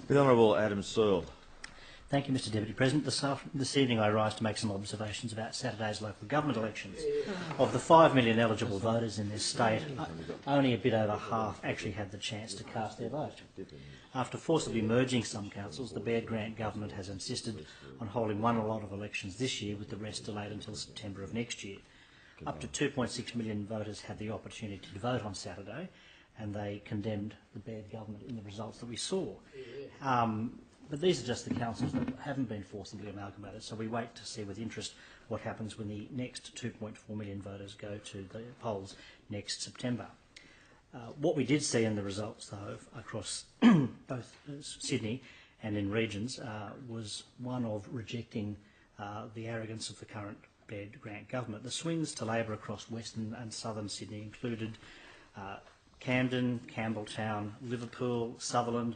The Honourable Adam Searle. Thank you, Mr Deputy President. This evening I rise to make some observations about Saturday's local government elections. Of the 5 million eligible voters in this state, only a bit over half actually had the chance to cast their vote. After forcibly merging some councils, the Baird-Grant Government has insisted on holding one lot of elections this year, with the rest delayed until September of next year. Up to 2.6 million voters had the opportunity to vote on Saturday, and they condemned the Baird Government in the results that we saw. But these are just the councils that haven't been forcibly amalgamated, so we wait to see with interest what happens when the next 2.4 million voters go to the polls next September. What we did see in the results, though, across both Sydney and in regions, was one of rejecting the arrogance of the current Baird-Grant Government. The swings to Labor across Western and Southern Sydney included Camden, Campbelltown, Liverpool, Sutherland,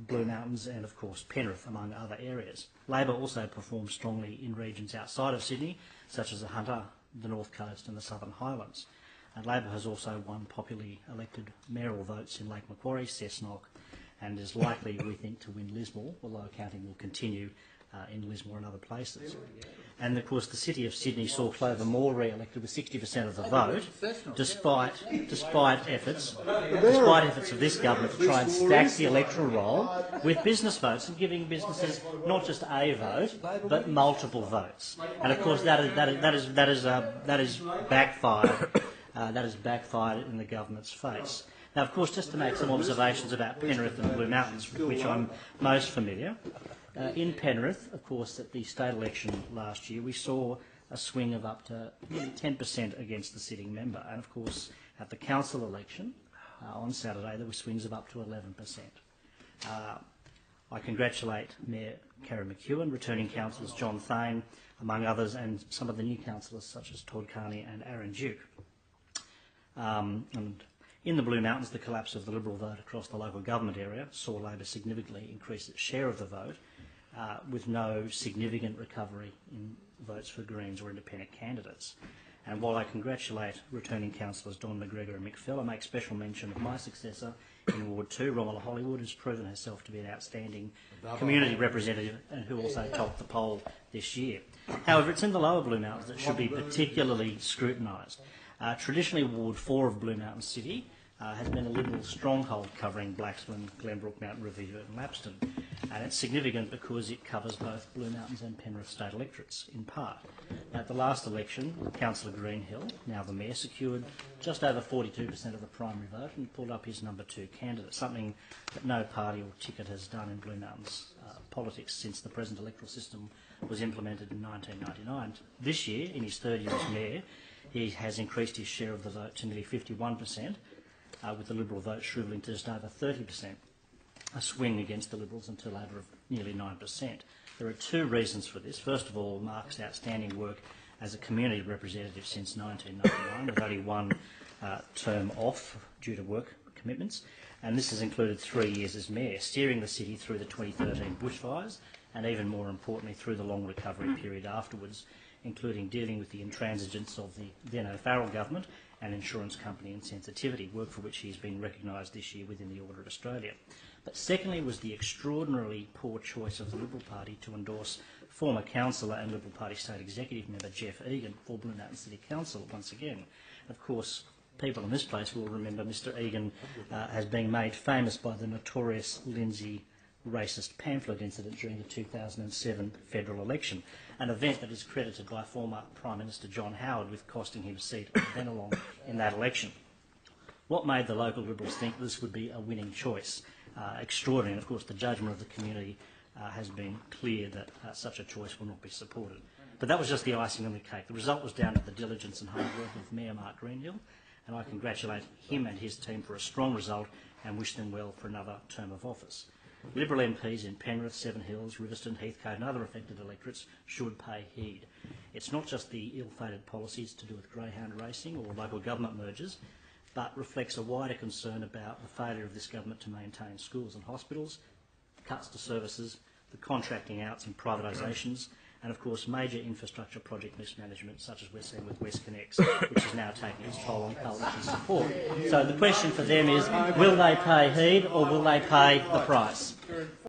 Blue Mountains and, of course, Penrith, among other areas. Labor also performed strongly in regions outside of Sydney, such as the Hunter, the North Coast and the Southern Highlands. And Labor has also won popularly elected mayoral votes in Lake Macquarie, Cessnock, and is likely, we think, to win Lismore, although counting will continue in Lismore and other places. And of course the City of Sydney saw Clover Moore re-elected with 60% of the vote, despite efforts of this government to try and stack the electoral roll with business votes and giving businesses not just a vote but multiple votes. And of course that is backfired. That has backfired in the government's face. Now, of course, just to make some observations about Penrith and Blue Mountains, with which I'm most familiar. In Penrith, of course, at the state election last year, we saw a swing of up to nearly 10% against the sitting member. And, of course, at the council election on Saturday, there were swings of up to 11%. I congratulate Mayor Karen McEwen, returning councillors John Thane, among others, and some of the new councillors such as Todd Carney and Aaron Duke. And in the Blue Mountains, the collapse of the Liberal vote across the local government area saw Labor significantly increase its share of the vote, with no significant recovery in votes for Greens or independent candidates. And while I congratulate returning councillors Don McGregor and Mick Fell, I make special mention of my successor in Ward 2, Romola Hollywood, who's proven herself to be an outstanding community representative and who also topped the poll this year. However, it's in the lower Blue Mountains that should be particularly scrutinised. Traditionally, Ward 4 of Blue Mountain City has been a Liberal stronghold covering Blacksman, Glenbrook, Mount Riviera and Lapston. And it's significant because it covers both Blue Mountains and Penrith state electorates, in part. At the last election, Councillor Greenhill, now the Mayor, secured just over 42% of the primary vote and pulled up his number 2 candidate, something that no party or ticket has done in Blue Mountains politics since the present electoral system was implemented in 1999. This year, in his third year as Mayor, he has increased his share of the vote to nearly 51%, with the Liberal vote shrivelling to just over 30%, a swing against the Liberals until over of nearly 9%. There are 2 reasons for this. First of all, Mark's outstanding work as a community representative since 1999, with only one term off due to work commitments, and this has included 3 years as Mayor, steering the city through the 2013 bushfires and, even more importantly, through the long recovery period afterwards, including dealing with the intransigence of the then O'Farrell government and insurance company insensitivity, work for which he's been recognised this year within the Order of Australia. But secondly was the extraordinarily poor choice of the Liberal Party to endorse former councillor and Liberal Party State Executive member Jeff Egan for Blue Mountain City Council once again. Of course, people in this place will remember Mr Egan has been made famous by the notorious Lindsay racist pamphlet incident during the 2007 federal election, an event that is credited by former Prime Minister John Howard with costing him a seat on Bennelong in that election. What made the local Liberals think this would be a winning choice? Extraordinary, and of course the judgment of the community has been clear that such a choice will not be supported. But that was just the icing on the cake. The result was down to the diligence and hard work of Mayor Mark Greenhill, and I congratulate him and his team for a strong result and wish them well for another term of office. Liberal MPs in Penrith, Seven Hills, Riverstone, Heathcote and other affected electorates should pay heed. It's not just the ill-fated policies to do with greyhound racing or local government mergers, but reflects a wider concern about the failure of this government to maintain schools and hospitals, cuts to services, the contracting outs and privatisations, and of course major infrastructure project mismanagement, such as we're seeing with WestConnex, which is now taking its toll on coalition support. So the question for them is, will they pay heed or will they pay the price?